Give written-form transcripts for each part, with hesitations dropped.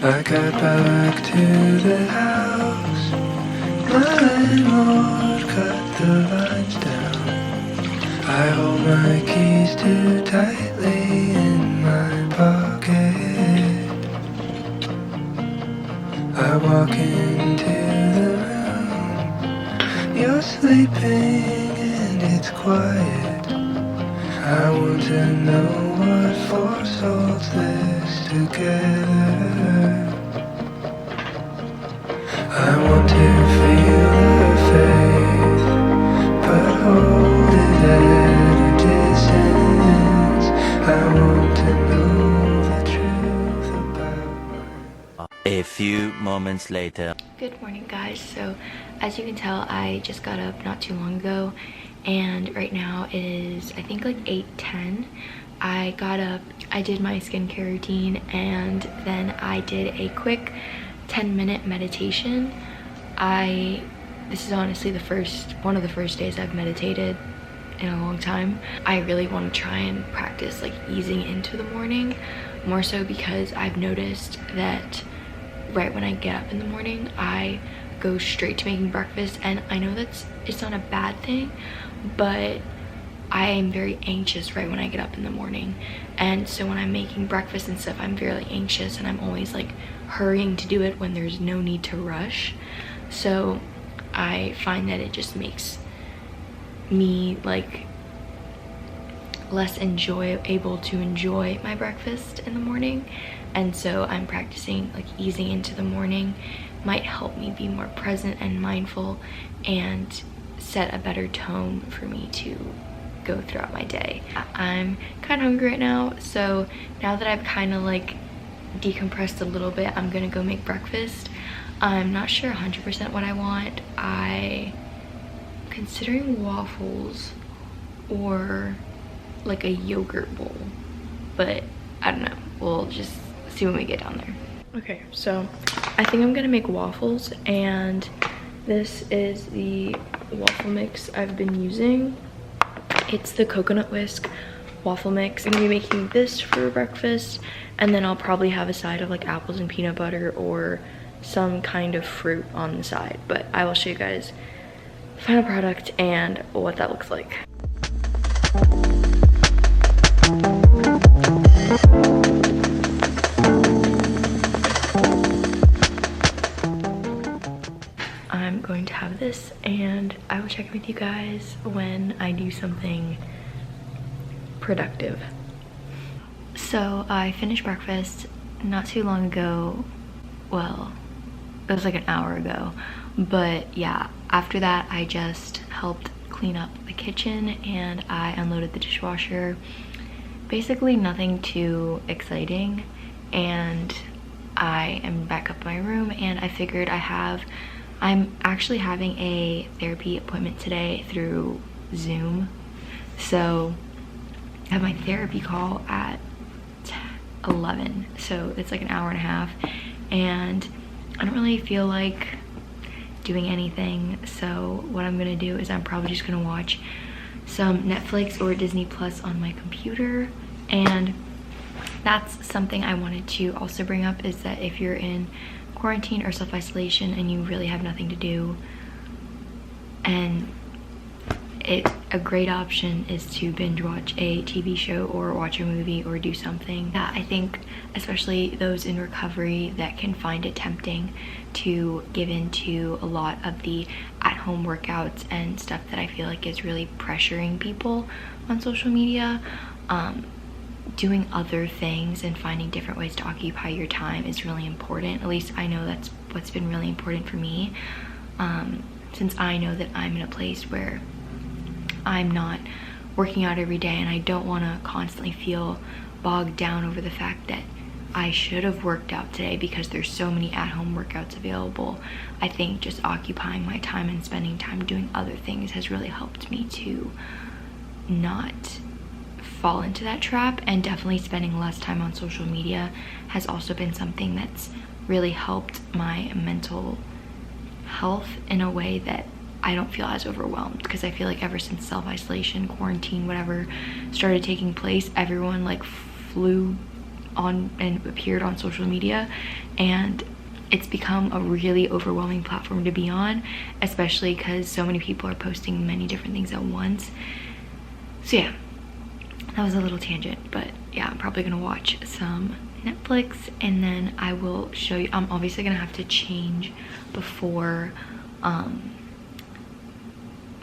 I got back to the house. My landlord cut the lines down. I hold my keys too tightly in my pocket. I walk into the room. You're sleeping and it's quiet. I want to know what force holds this together. I want to feel the faith, but hold it at a distance. I want to know the truth about A few moments later. Good morning, guys. So as you can tell, I just got up not too long ago, and right now it is, I think, like 8:10. I got up, I did my skincare routine, and then I did a quick 10-minute meditation. This is honestly one of the first days I've meditated in a long time. I really want to try and practice like easing into the morning, more so because I've noticed that right when I get up in the morning, I go straight to making breakfast, and I know it's not a bad thing, but I am very anxious right when I get up in the morning. And so when I'm making breakfast and stuff, I'm very anxious, and I'm always like hurrying to do it when there's no need to rush. So I find that it just makes me like less able to enjoy my breakfast in the morning. And so I'm practicing like easing into the morning. Might help me be more present and mindful and set a better tone for me to go throughout my day. I'm kind of hungry right now, so now that I've kind of like decompressed a little bit, I'm gonna go make breakfast. I'm not sure 100% what I want. I'm considering waffles or like a yogurt bowl, but I don't know, we'll just see when we get down there. Okay, so I think I'm gonna make waffles, and this is the waffle mix I've been using. It's the coconut whisk waffle mix. I'm gonna be making this for breakfast, and then I'll probably have a side of like apples and peanut butter or some kind of fruit on the side, but I will show you guys the final product and what that looks like. I'm going to have this, and I will check with you guys when I do something productive. So I finished breakfast not too long ago. Well, it was like an hour ago, but yeah, after that I just helped clean up the kitchen and I unloaded the dishwasher. Basically nothing too exciting, and I am back up in my room, and I figured I'm actually having a therapy appointment today through Zoom. So I have my therapy call at 11, so it's like an hour and a half, and I don't really feel like doing anything. So what I'm gonna do is I'm probably just gonna watch some Netflix or Disney Plus on my computer. And that's something I wanted to also bring up, is that if you're in quarantine or self-isolation and you really have nothing to do, and a great option is to binge watch a TV show or watch a movie or do something. Yeah, I think especially those in recovery that can find it tempting to give into a lot of the at-home workouts and stuff that I feel like is really pressuring people on social media. Doing other things and finding different ways to occupy your time is really important. At least I know that's what's been really important for me, since I know that I'm in a place where I'm not working out every day, and I don't want to constantly feel bogged down over the fact that I should have worked out today because there's so many at-home workouts available. I think just occupying my time and spending time doing other things has really helped me to not fall into that trap, and definitely spending less time on social media has also been something that's really helped my mental health in a way that I don't feel as overwhelmed, because I feel like ever since self-isolation, quarantine, whatever started taking place, everyone like flew on and appeared on social media, and it's become a really overwhelming platform to be on, especially because so many people are posting many different things at once. So yeah, that was a little tangent, but yeah, I'm probably gonna watch some Netflix and then I will show you. I'm obviously gonna have to change before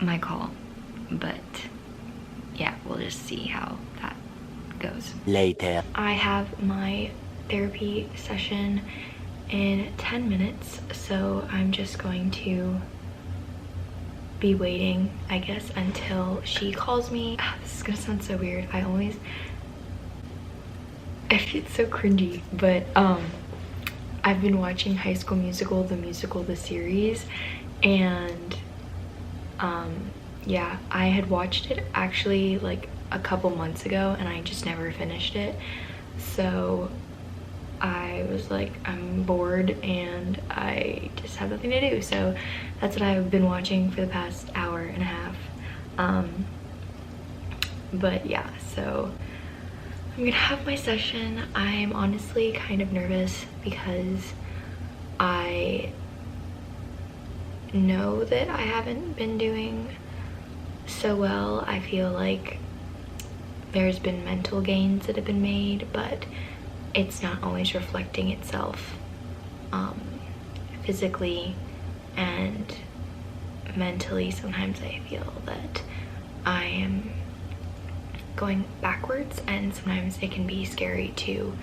my call, but yeah, we'll just see how that goes. Later. I have my therapy session in 10 minutes, so I'm just going to be waiting, I guess, until she calls me. This is gonna sound so weird. It's so cringy, but I've been watching High School Musical, the series, and yeah, I had watched it actually like a couple months ago and I just never finished it. So I was like, I'm bored and I just have nothing to do. So that's what I've been watching for the past hour and a half. But yeah, so I'm gonna have my session. I'm honestly kind of nervous because I know that I haven't been doing so well. I feel like there's been mental gains that have been made, but it's not always reflecting itself physically and mentally. Sometimes I feel that I am going backwards, and sometimes it can be scary to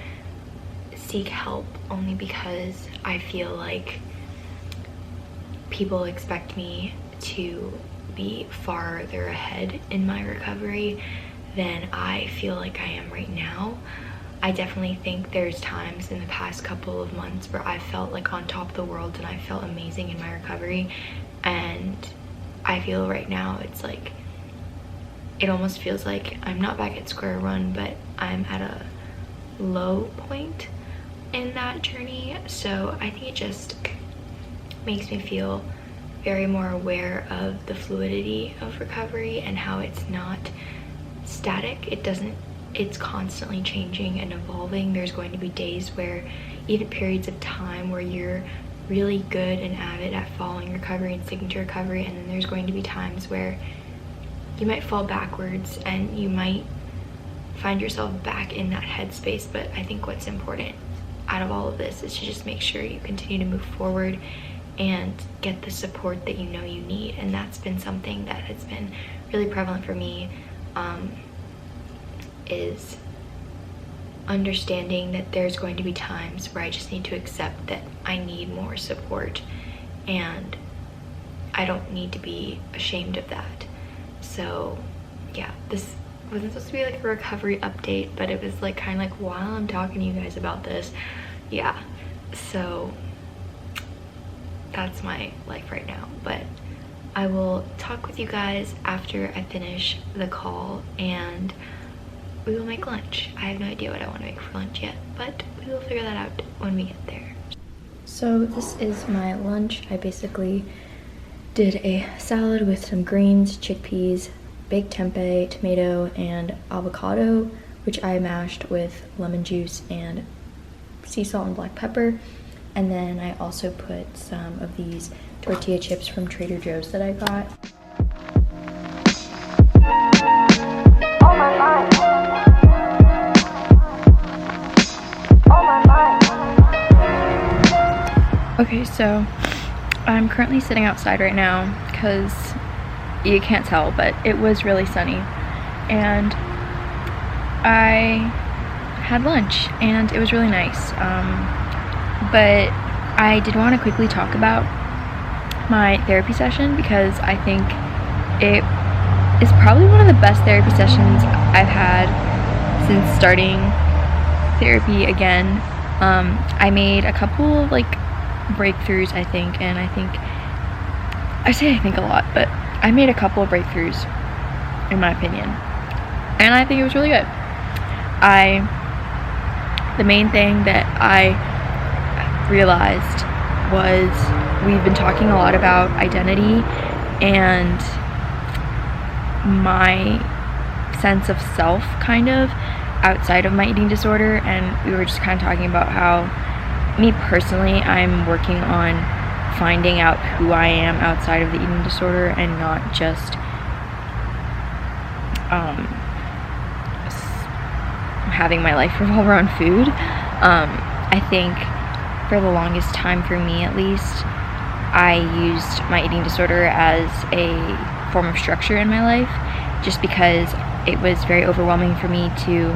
seek help, only because I feel like people expect me to be farther ahead in my recovery than I feel like I am right now. I definitely think there's times in the past couple of months where I felt like on top of the world and I felt amazing in my recovery, and I feel right now it's like, it almost feels like I'm not back at square one, but I'm at a low point in that journey. So I think it just makes me feel very more aware of the fluidity of recovery and how it's not static. It's constantly changing and evolving. There's going to be days where, even periods of time where you're really good and avid at following recovery and sticking to recovery, and then there's going to be times where you might fall backwards and you might find yourself back in that headspace. But I think what's important out of all of this is to just make sure you continue to move forward and get the support that you know you need. And that's been something that has been really prevalent for me, is understanding that there's going to be times where I just need to accept that I need more support, and I don't need to be ashamed of that. So yeah, this wasn't supposed to be like a recovery update, but it was like kind of like while I'm talking to you guys about this, yeah, so that's my life right now. But I will talk with you guys after I finish the call, and we will make lunch. I have no idea what I want to make for lunch yet, but we will figure that out when we get there. So this is my lunch. I basically did a salad with some greens, chickpeas, baked tempeh, tomato, and avocado, which I mashed with lemon juice and sea salt and black pepper. And then I also put some of these tortilla chips from Trader Joe's that I got. Okay, so I'm currently sitting outside right now because you can't tell, but it was really sunny, and I had lunch and it was really nice. But I did want to quickly talk about my therapy session because I think it is probably one of the best therapy sessions I've had since starting therapy again. I made a couple of like breakthroughs, I think, and I think a lot, but I made a couple of breakthroughs in my opinion, and I think it was really good. The main thing that I realized was we've been talking a lot about identity and my sense of self, kind of, outside of my eating disorder, and we were just kind of talking about how me personally, I'm working on finding out who I am outside of the eating disorder and not just having my life revolve around food. I think for the longest time, for me at least, I used my eating disorder as a form of structure in my life, just because it was very overwhelming for me to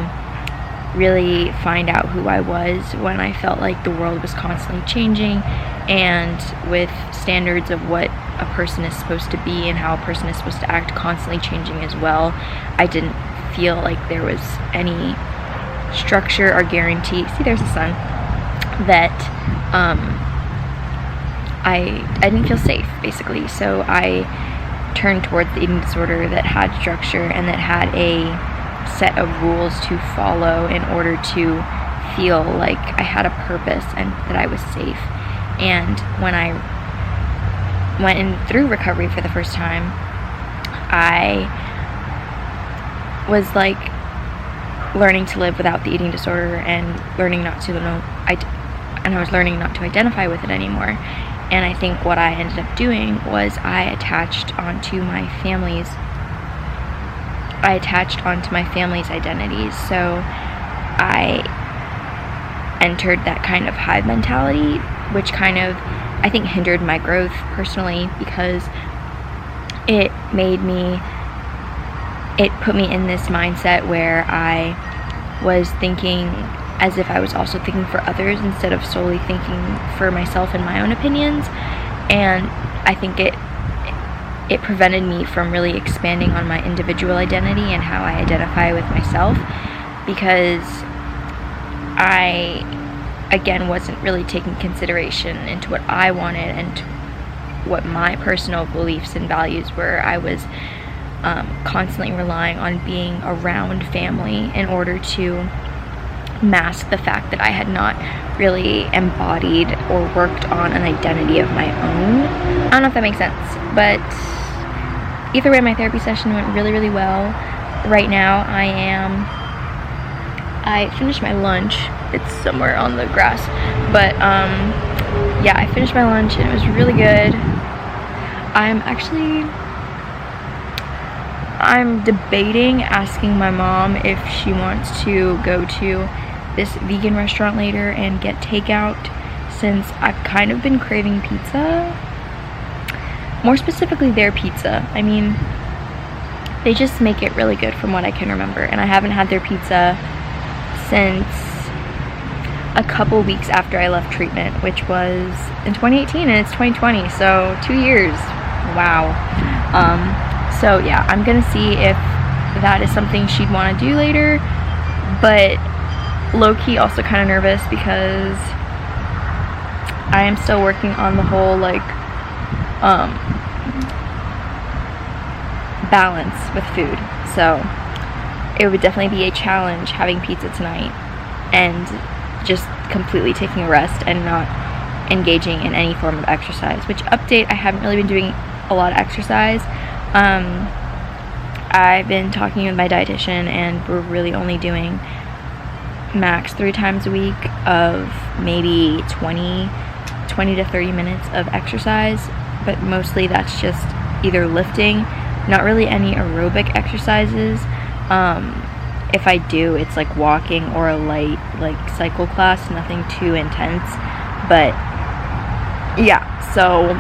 really find out who I was when I felt like the world was constantly changing, and with standards of what a person is supposed to be and how a person is supposed to act constantly changing as well. I didn't feel like there was any structure or guarantee, see there's the sun, that I didn't feel safe, basically. So I turned towards the eating disorder that had structure and that had a set of rules to follow in order to feel like I had a purpose and that I was safe. And when I went in through recovery for the first time, I was like learning to live without the eating disorder and learning not to I was learning not to identify with it anymore. And I think what I ended up doing was I attached onto my family's identities. So I entered that kind of hive mentality, which kind of, I think, hindered my growth personally, because it put me in this mindset where I was thinking as if I was also thinking for others instead of solely thinking for myself and my own opinions. And I think it prevented me from really expanding on my individual identity and how I identify with myself, because I, again, wasn't really taking consideration into what I wanted and what my personal beliefs and values were. I was constantly relying on being around family in order to mask the fact that I had not really embodied or worked on an identity of my own. I don't know if that makes sense, but either way, my therapy session went really, really well. Right now, I finished my lunch. It's somewhere on the grass, but yeah, I finished my lunch and it was really good. I'm debating asking my mom if she wants to go to this vegan restaurant later and get takeout, since I've kind of been craving pizza. More specifically, their pizza. I mean, they just make it really good from what I can remember, and I haven't had their pizza since a couple weeks after I left treatment, which was in 2018, and it's 2020, so 2 years. Wow. So yeah, I'm gonna see if that is something she'd want to do later, but low-key also kind of nervous because I am still working on the whole like balance with food. So it would definitely be a challenge having pizza tonight and just completely taking a rest and not engaging in any form of exercise. Which, update, I haven't really been doing a lot of exercise. I've been talking with my dietitian, and we're really only doing max 3 times a week of maybe 20 to 30 minutes of exercise, but mostly that's just either lifting, not really any aerobic exercises. If I do, it's like walking or a light like cycle class, nothing too intense. But yeah, so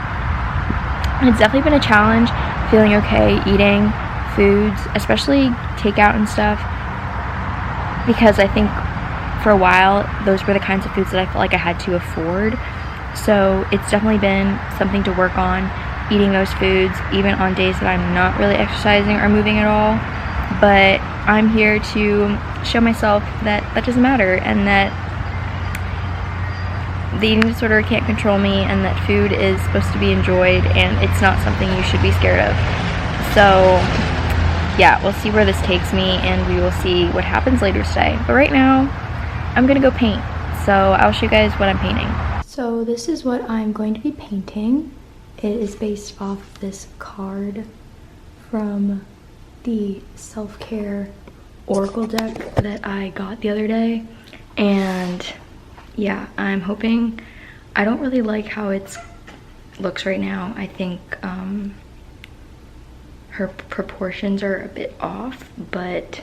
it's definitely been a challenge feeling okay eating foods, especially takeout and stuff, because I think for a while those were the kinds of foods that I felt like I had to afford. So it's definitely been something to work on, eating those foods even on days that I'm not really exercising or moving at all. But I'm here to show myself that that doesn't matter, and that the eating disorder can't control me, and that food is supposed to be enjoyed, and it's not something you should be scared of. So yeah, we'll see where this takes me, and we will see what happens later today. But right now, I'm gonna go paint. So I'll show you guys what I'm painting. So this is what I'm going to be painting. It is based off this card from the self-care oracle deck that I got the other day, and yeah, I'm hoping. I don't really like how it looks right now. I think her proportions are a bit off, but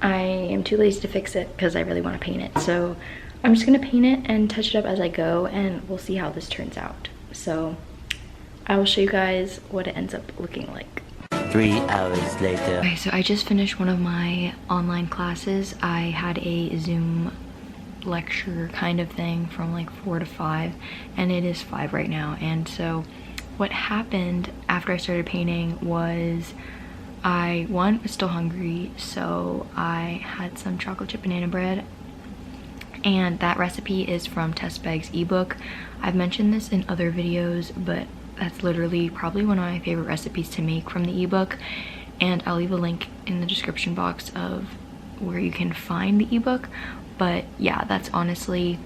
I am too lazy to fix it because I really want to paint it. So I'm just gonna paint it and touch it up as I go, and we'll see how this turns out. So I will show you guys what it ends up looking like. 3 hours later. Okay, so I just finished one of my online classes. I had a Zoom lecture kind of thing from like 4 to 5, and it is 5 right now. And so what happened after I started painting was I was still hungry, so I had some chocolate chip banana bread, and that recipe is from Tessbeg's ebook. I've mentioned this in other videos, but that's literally probably one of my favorite recipes to make from the ebook, and I'll leave a link in the description box of where you can find the ebook. But yeah, that's honestly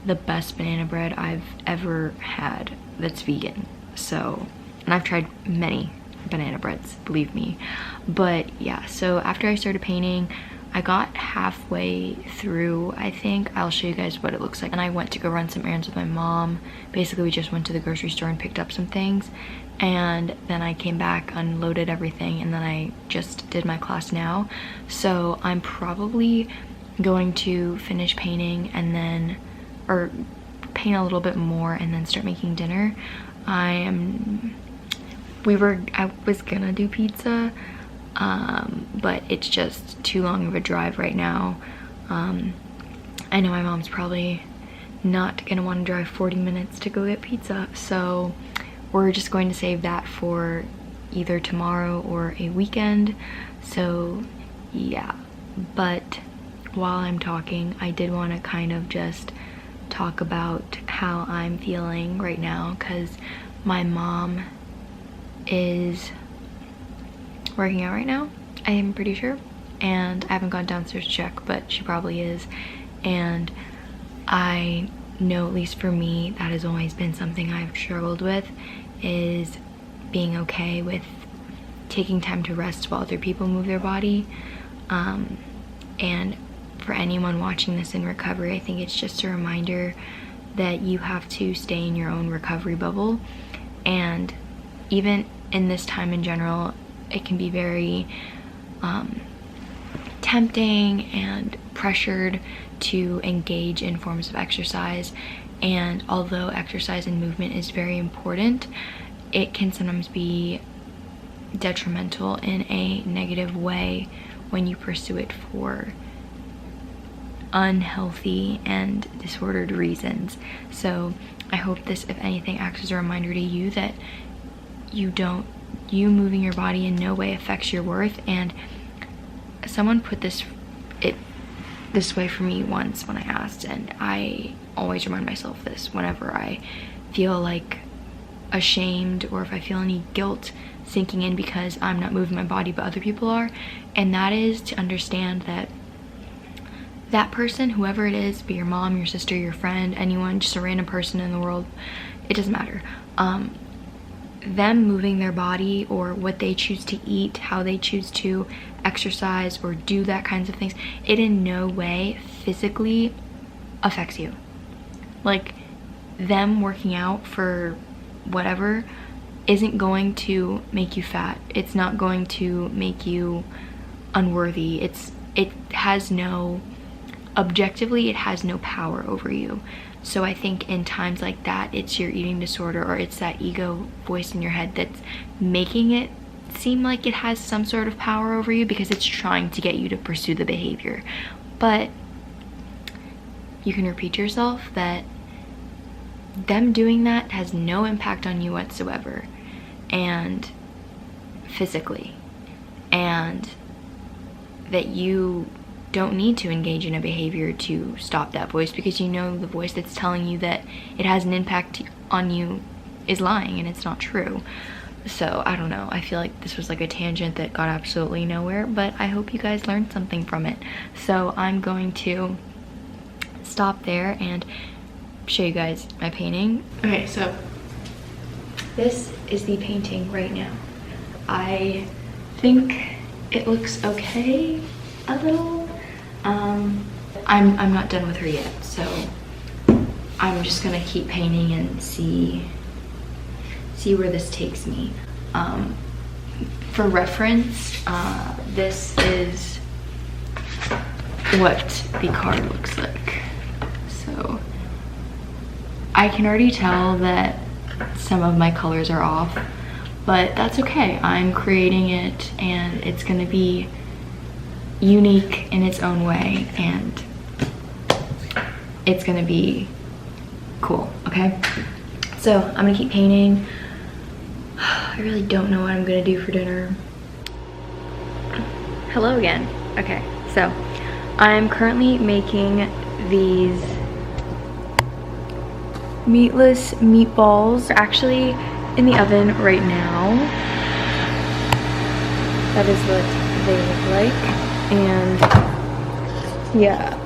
the best banana bread I've ever had that's vegan. So, and I've tried many banana breads, believe me. But yeah, so after I started painting, I got halfway through, I think. I'll show you guys what it looks like. And I went to go run some errands with my mom. Basically, we just went to the grocery store and picked up some things. And then I came back, unloaded everything, and then I just did my class now. So I'm probably going to finish painting and then, or paint a little bit more and then start making dinner. I was gonna do pizza, but it's just too long of a drive right now. I know my mom's probably not gonna want to drive 40 minutes to go get pizza, so we're just going to save that for either tomorrow or a weekend. So yeah, but while I'm talking, I did want to kind of just talk about how I'm feeling right now, because my mom is working out right now, I am pretty sure, and I haven't gone downstairs to check, but she probably is. And I know, at least for me, that has always been something I've struggled with, is being okay with taking time to rest while other people move their body. And for anyone watching this in recovery, I think it's just a reminder that you have to stay in your own recovery bubble. And even in this time in general, it can be very tempting and pressured to engage in forms of exercise. And although exercise and movement is very important, it can sometimes be detrimental in a negative way when you pursue it for unhealthy and disordered reasons. So I hope this, if anything, acts as a reminder to you that you moving your body in no way affects your worth. And someone put this way for me once when I asked, and I always remind myself this whenever I feel like ashamed, or if I feel any guilt sinking in because I'm not moving my body but other people are. And that is to understand that that person, whoever it is, be your mom, your sister, your friend, anyone, just a random person in the world, it doesn't matter. Them moving their body, or what they choose to eat, how they choose to exercise or do that kinds of things, it in no way physically affects you. Like, them working out for whatever isn't going to make you fat. It's not going to make you unworthy. It has no, objectively, it has no power over you. So I think in times like that, it's your eating disorder, or it's that ego voice in your head that's making it seem like it has some sort of power over you, because it's trying to get you to pursue the behavior. But you can repeat to yourself that them doing that has no impact on you whatsoever, and physically, and that you don't need to engage in a behavior to stop that voice, because you know the voice that's telling you that it has an impact on you is lying, and it's not true. So I don't know, I feel like this was like a tangent that got absolutely nowhere, but I hope you guys learned something from it. So I'm going to stop there and show you guys my painting. Okay, so this is the painting right now. I think it looks okay. a little. I'm not done with her yet, so I'm just gonna keep painting and see where this takes me. For reference, this is what the card looks like. So I can already tell that some of my colors are off, but that's okay. I'm creating it and it's gonna be unique in its own way and it's gonna be cool, okay? So I'm gonna keep painting. I really don't know what I'm gonna do for dinner. Hello again. Okay, so I'm currently making these meatless meatballs. They're actually in the oven right now. That is what they look like. And yeah,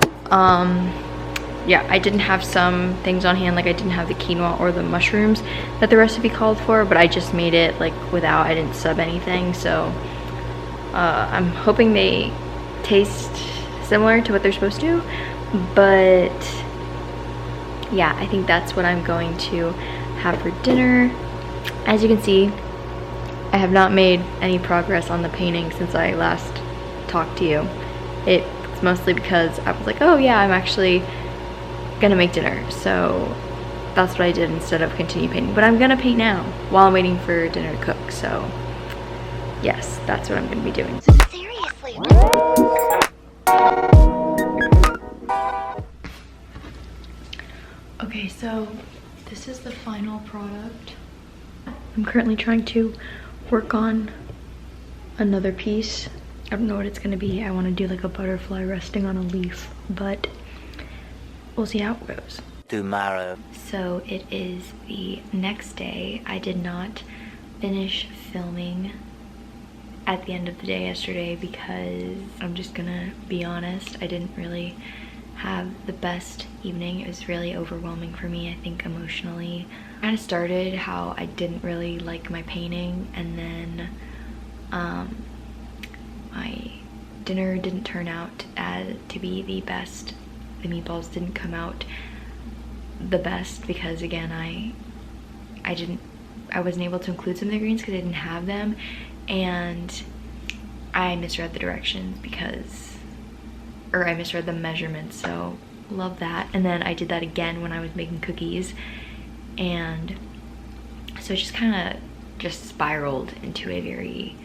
I didn't have some things on hand, like I didn't have the quinoa or the mushrooms that the recipe called for, but I just made it like without, I didn't sub anything. So I'm hoping they taste similar to what they're supposed to, but yeah, I think that's what I'm going to have for dinner. As you can see, I have not made any progress on the painting since I last talked to you. It's mostly because I was like, oh yeah, I'm actually gonna make dinner, so that's what I did instead of continue painting. But I'm gonna paint now while I'm waiting for dinner to cook, so yes, that's what I'm gonna be doing. Seriously. Okay, so this is the final product. I'm currently trying to work on another piece. I don't know what it's gonna be. I want to do like a butterfly resting on a leaf, but we'll see how it goes. Tomorrow. So it is the next day. I did not finish filming at the end of the day yesterday because I'm just gonna be honest, I didn't really have the best evening. It was really overwhelming for me, I think emotionally. I kind of started how I didn't really like my painting, and then my dinner didn't turn out to be the best. The meatballs didn't come out the best because again I wasn't able to include some of the greens because I didn't have them, and I misread the directions I misread the measurements, so love that. And then I did that again when I was making cookies, and so it just kind of just spiraled into a very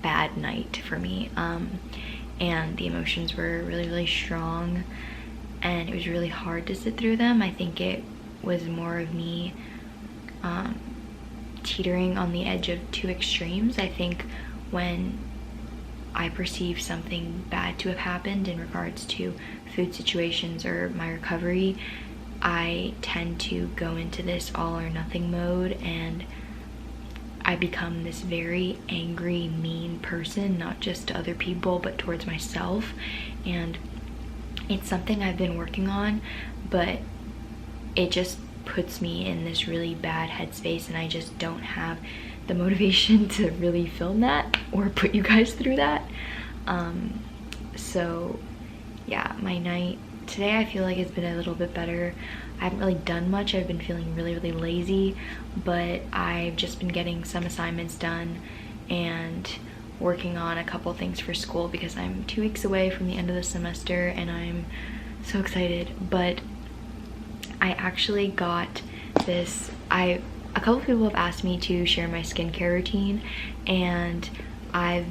bad night for me, and the emotions were really strong and it was really hard to sit through them. I think it was more of me teetering on the edge of two extremes. I think when I perceive something bad to have happened in regards to food situations or my recovery, I tend to go into this all or nothing mode, and I become this very angry, mean person, not just to other people, but towards myself. And it's something I've been working on, but it just puts me in this really bad headspace, and I just don't have the motivation to really film that or put you guys through that. So yeah, my night today I feel like it's been a little bit better. I haven't really done much. I've been feeling really lazy, but I've just been getting some assignments done and working on a couple things for school because I'm 2 weeks away from the end of the semester and I'm so excited. But I actually got this, a couple people have asked me to share my skincare routine, and I've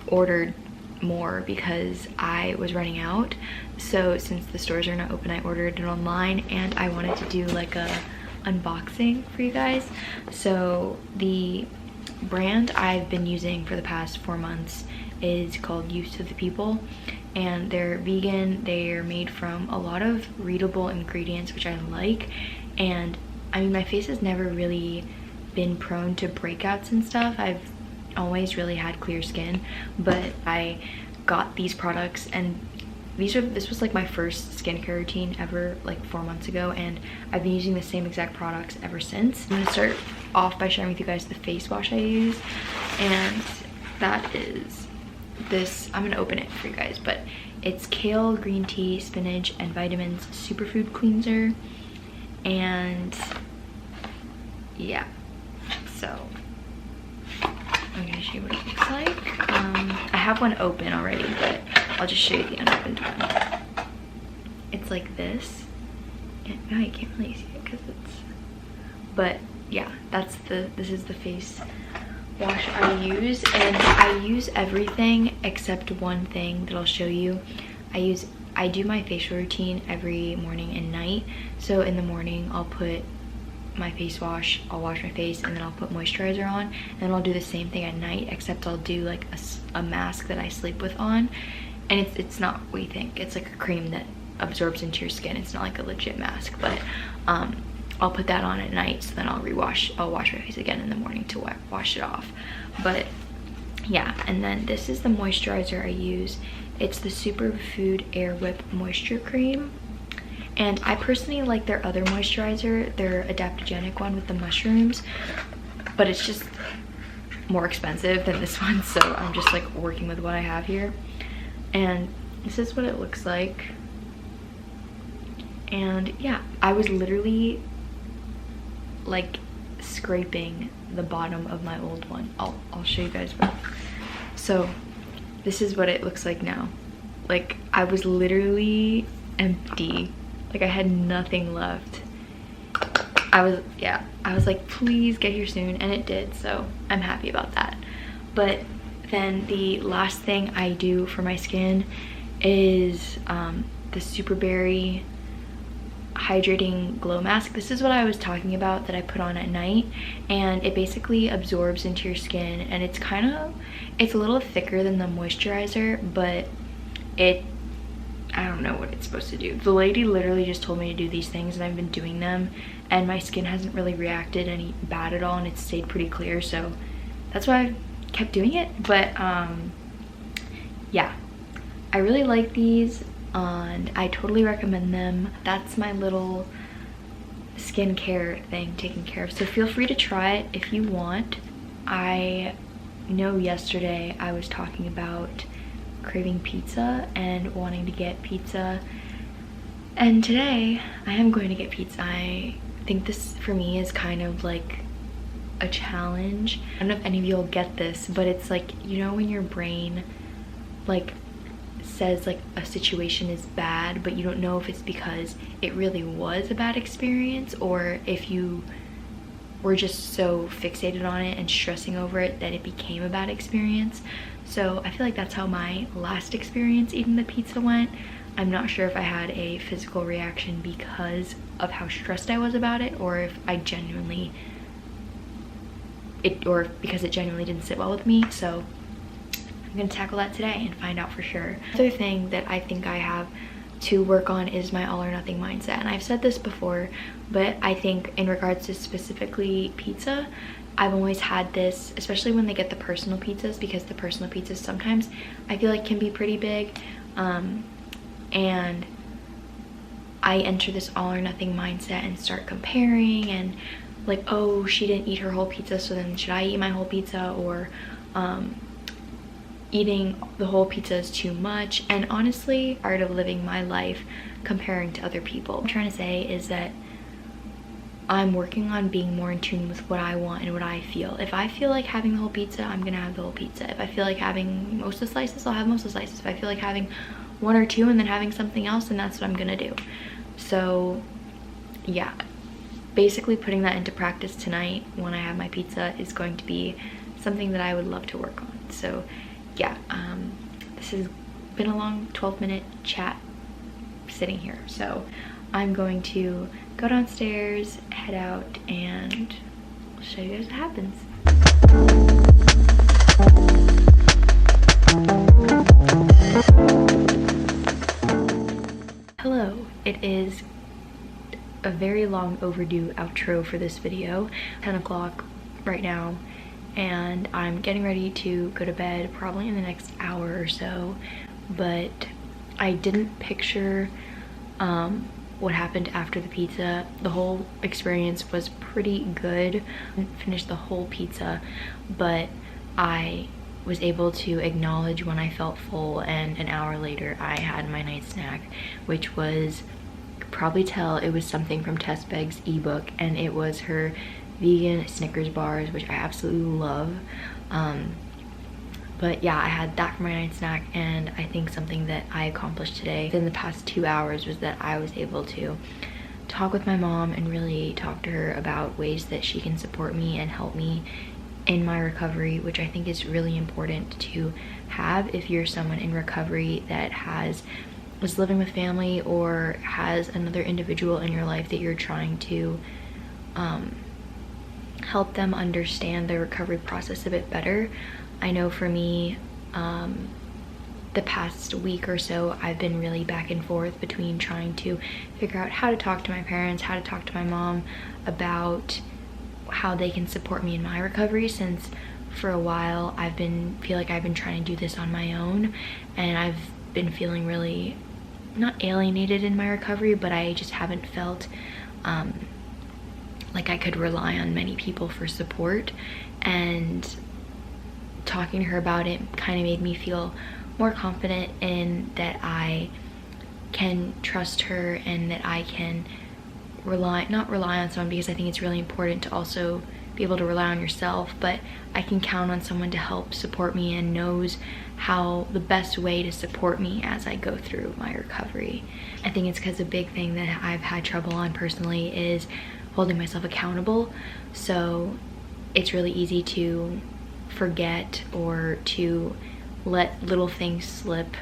ordered more because I was running out. So since the stores are not open, I ordered it online, and I wanted to do like a unboxing for you guys. So the brand I've been using for the past 4 months is called Use to the People, and they're vegan. They're made from a lot of readable ingredients, which I like. And I mean, my face has never really been prone to breakouts and stuff. I've always really had clear skin, but I got these products, and this was like my first skincare routine ever, like 4 months ago, and I've been using the same exact products ever since. I'm gonna start off by sharing with you guys the face wash I use, and that is this, I'm gonna open it for you guys, but it's kale, green tea, spinach, and vitamins superfood cleanser. And yeah, so I'm gonna show you what it looks like. I have one open already, but I'll just show you the unopened one. It's like this. No, you can't really see it because it's, but yeah, this is the face wash I use, and I use everything except one thing that I'll show you. I do my facial routine every morning and night. So in the morning I'll put my face wash, I'll wash my face, and then I'll put moisturizer on, and I'll do the same thing at night, except I'll do like a mask that I sleep with on, and it's not what you think. It's like a cream that absorbs into your skin. It's not like a legit mask, but I'll put that on at night, so then I'll wash my face again in the morning to wash it off. But yeah, and then this is the moisturizer I use. It's the Superfood Air Whip Moisture Cream, and I personally like their other moisturizer, their adaptogenic one with the mushrooms, but it's just more expensive than this one, so I'm just like working with what I have here. And this is what it looks like. And yeah, I was literally like scraping the bottom of my old one. I'll show you guys both. So this is what it looks like now. Like, I was literally empty. Like, I had nothing left. I was like, please get here soon, and it did, so I'm happy about that. But then the last thing I do for my skin is the Super Berry Hydrating Glow Mask. This is what I was talking about that I put on at night, and it basically absorbs into your skin, and it's a little thicker than the moisturizer, but I don't know what it's supposed to do. The lady literally just told me to do these things, and I've been doing them, and my skin hasn't really reacted any bad at all, and it's stayed pretty clear, so that's why I kept doing it. But yeah, I really like these, and I totally recommend them. That's my little skincare thing taken care of, so feel free to try it if you want. I know yesterday I was talking about craving pizza and wanting to get pizza, and today I am going to get pizza. I think this for me is kind of like a challenge. I don't know if any of you will get this, but it's like, you know, when your brain like says like a situation is bad, but you don't know if it's because it really was a bad experience, or if you were just so fixated on it and stressing over it that it became a bad experience. So I feel like that's how my last experience eating the pizza went. I'm not sure if I had a physical reaction because of how stressed I was about it, or if I genuinely because it genuinely didn't sit well with me. So I'm gonna tackle that today and find out for sure. Another thing that I think I have to work on is my all or nothing mindset. And I've said this before, but I think in regards to specifically pizza, I've always had this, especially when they get the personal pizzas, because the personal pizzas sometimes I feel like can be pretty big. And I enter this all or nothing mindset and start comparing, and like, oh, she didn't eat her whole pizza, so then should I eat my whole pizza? Or eating the whole pizza is too much. And honestly, part of living my life comparing to other people. What I'm trying to say is that I'm working on being more in tune with what I want and what I feel. If I feel like having the whole pizza, I'm gonna have the whole pizza. If I feel like having most of the slices, I'll have most of the slices. If I feel like having one or two and then having something else, then that's what I'm gonna do. So yeah, basically putting that into practice tonight when I have my pizza is going to be something that I would love to work on. So yeah, this has been a long 12-minute chat sitting here, so I'm going to go downstairs, head out, and I'll show you guys what happens. Hello, it is a very long overdue outro for this video. 10 o'clock right now, and I'm getting ready to go to bed probably in the next hour or so, but I didn't picture what happened after the pizza. The whole experience was pretty good. I didn't finish the whole pizza, but I was able to acknowledge when I felt full, and an hour later I had my night snack, which was, probably tell, it was something from Tess Begg's ebook, and it was her vegan Snickers bars, which I absolutely love. But yeah, I had that for my night snack, and I think something that I accomplished today in the past 2 hours was that I was able to talk with my mom and really talk to her about ways that she can support me and help me in my recovery, which I think is really important to have if you're someone in recovery that was living with family or has another individual in your life that you're trying to help them understand the recovery process a bit better. I know for me, the past week or so, I've been really back and forth between trying to figure out how to talk to my parents, how to talk to my mom about how they can support me in my recovery, since for a while feel like I've been trying to do this on my own, and I've been feeling really not alienated in my recovery, but I just haven't felt like I could rely on many people for support. And talking to her about it kind of made me feel more confident in that I can trust her and that I can not rely on someone, because I think it's really important to also be able to rely on yourself, but I can count on someone to help support me and knows how the best way to support me as I go through my recovery. I think it's because a big thing that I've had trouble on personally is holding myself accountable. So it's really easy to forget or to let little things slip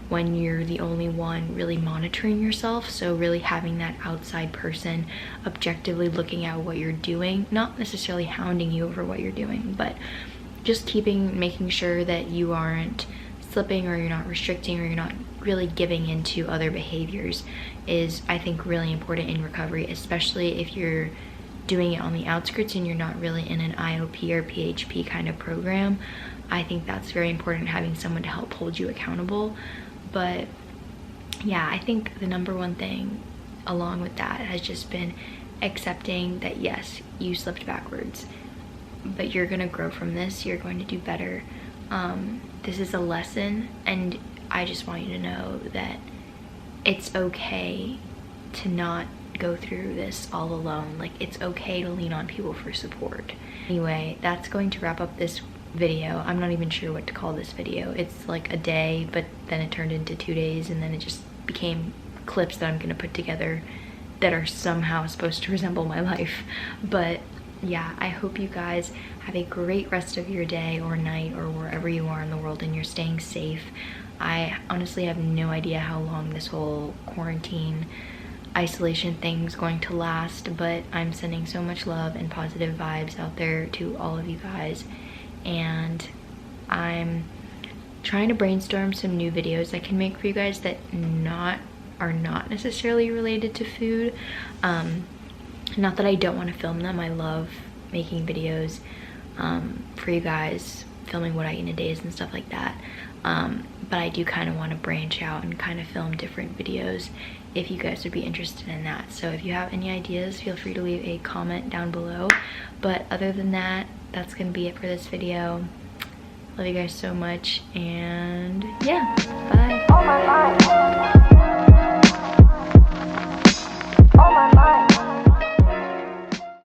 when you're the only one really monitoring yourself. So really having that outside person objectively looking at what you're doing, not necessarily hounding you over what you're doing, but just making sure that you aren't slipping or you're not restricting or you're not really giving into other behaviors is, I think, really important in recovery, especially if you're doing it on the outskirts and you're not really in an IOP or PHP kind of program. I think that's very important, having someone to help hold you accountable. But yeah, I think the number one thing along with that has just been accepting that yes, you slipped backwards, but you're gonna grow from this, you're going to do better. This is a lesson, and I just want you to know that it's okay to not go through this all alone. Like, it's okay to lean on people for support. Anyway, that's going to wrap up this video. I'm not even sure what to call this video. It's like a day, but then it turned into 2 days, and then it just became clips that I'm gonna put together that are somehow supposed to resemble my life. But yeah, I hope you guys have a great rest of your day or night or wherever you are in the world, and you're staying safe. I honestly have no idea how long this whole quarantine isolation thing's going to last, but I'm sending so much love and positive vibes out there to all of you guys, and I'm trying to brainstorm some new videos I can make for you guys that are not necessarily related to food. Not that I don't want to film them. I love making videos for you guys, filming what I eat in a day and stuff like that. But I do kind of want to branch out and kind of film different videos if you guys would be interested in that. So if you have any ideas, feel free to leave a comment down below. But other than that, that's gonna be it for this video. Love you guys so much, and yeah, bye.